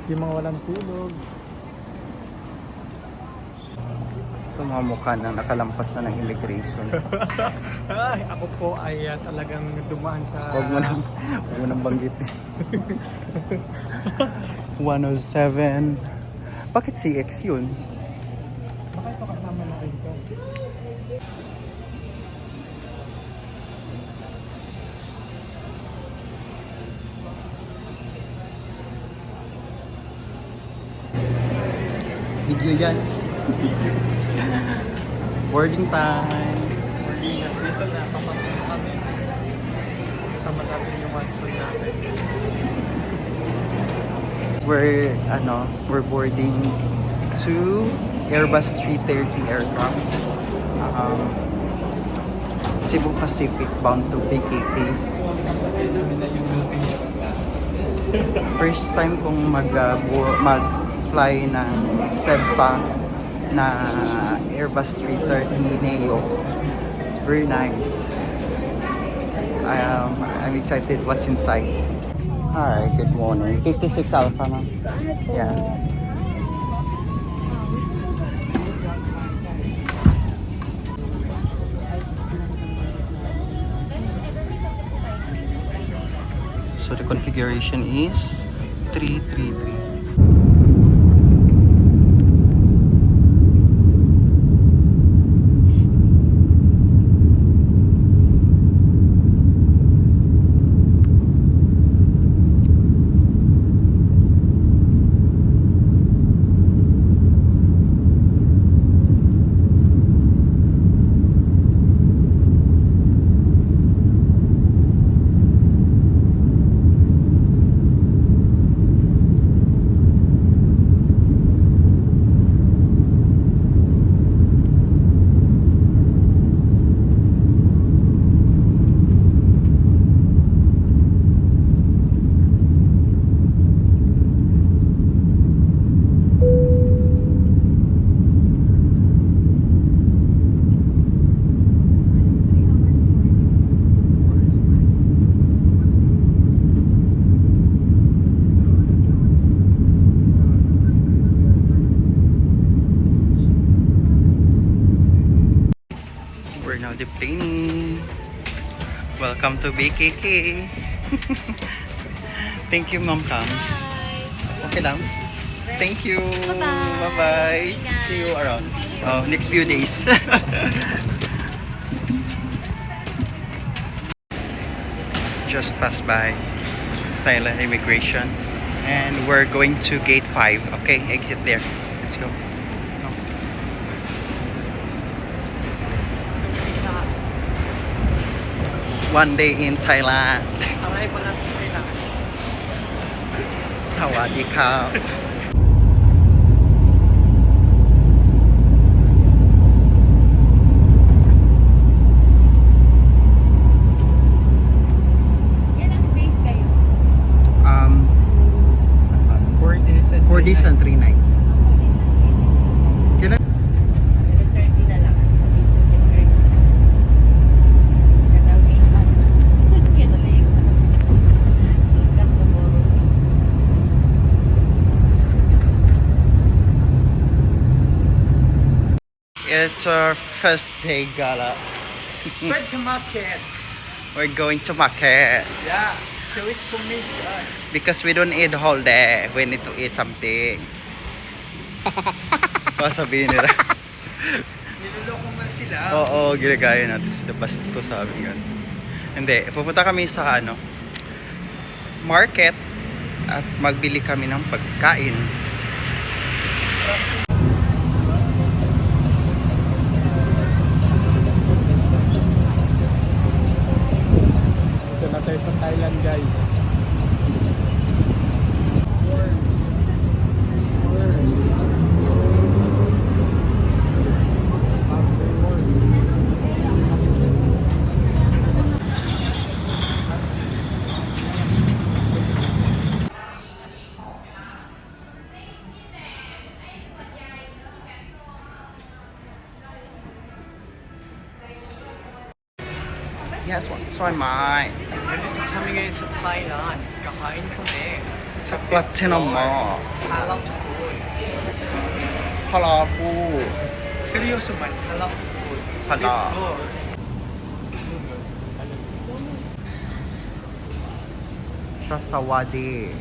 Yung mga walang tulog. Ito mga mukha na nakalampas na ng immigration. Ay, ako po ay talagang dumaan sa... Huwag mo nang banggitin. 107. Bakit CX yun? Baka ito kasama na rin to. Video yan. Boarding time. Boarding na dito na papasok na kami. Kasama natin yung Watson natin. We're boarding two Airbus 330 aircraft. Cebu Pacific bound to BKK. So, ang sasakay namin na yung Philippine. First time kong mag-fly ng SEBPA na Airbus 330 Neo. It's very nice. I'm excited what's inside. Hi, good morning. 56 Alpha, ma'am. Yeah. So the configuration is 333. We're now deplaning. Welcome to BKK. Thank you, Ma'am Cams. Okay lang? Thank you. Bye-bye. See you around. Next few days. Just passed by Thailand immigration. And we're going to gate 5. Okay, exit there. Let's go. One day in Thailand. Aray pa lang sa Thailand. Sawadika. Ilang days kayo? 4 days and 3 nights. Kailan? 7:30 na lang ang sabi kasi kayo na wake up. Kinalig. Wake up tomorrow. It's our first day gala. Where's the market? We're going to market Yeah. Tourist commission. because we don't eat whole day. We need to eat something. Sabihin nila. Niloloko man sila. Oo, ginagaya natin sila. Basto sabi nga. Hindi, pupunta kami sa market at magbili kami ng pagkain. Ito na tayo sa Thailand, guys. Yes, so am I. Nandito kami ngayon sa Thailand. Kakain kami. Sa Platinum Mall. Halal food. Halal food. Seryoso man, halal food. Halal. Sa Sawadi.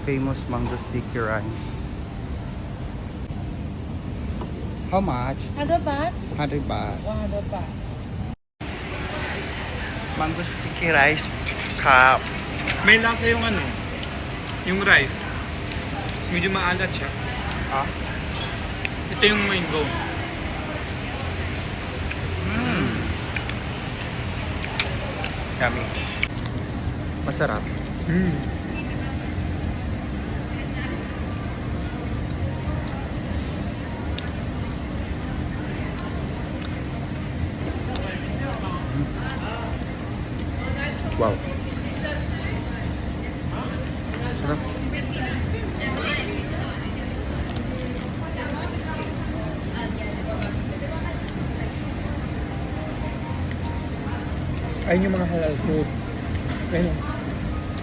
Famous mango sticky rice. How much? 100 baht? 100 baht. 100 baht. Mango sticky rice cup. May lasa yung ano, yung rice. Medyo maalat siya. Ah? Ito yung mango. Yummy. Masarap. Wow. Sarap. Ayun yung mga halal food. Ayun.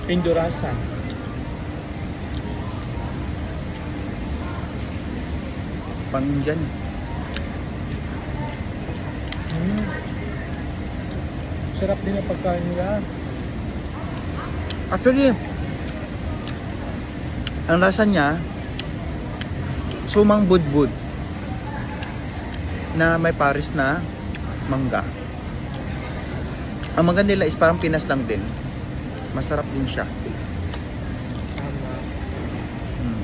Indurasa. Pang dyan. Sarap din ang pagkain nila. Actually, ang lasa niya, sumang budbud na may paris na mangga. Ang mangga nila is parang Pinas lang din. Masarap din siya. Tama. Mm.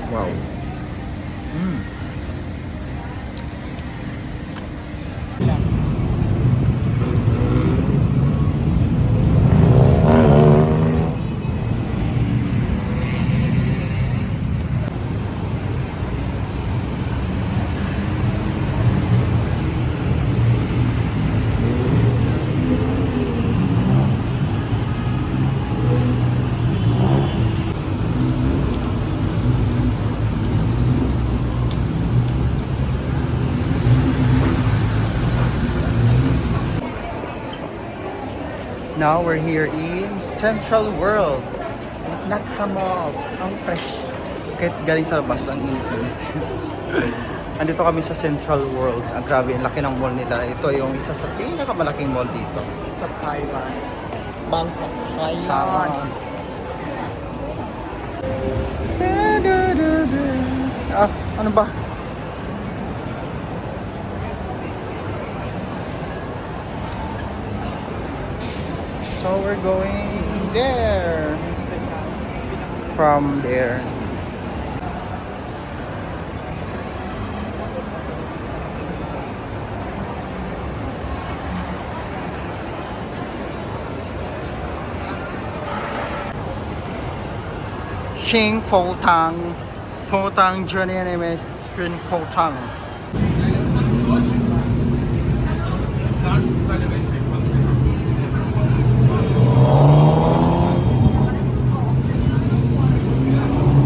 Wow. Mm. Now we're here in Central World. Nakamall. Ang fresh. Kahit galing sa labas, ang init. Andito kami sa Central World. Ang grabe, ang laki ng mall nila. Ito yung isa sa pinakamalaking mall dito. Sa Thailand. Bangkok, Ah, ano ba? So we're going there. From there. Xing Fo Tang. Fo Tang journey name is Xing Fo Tang.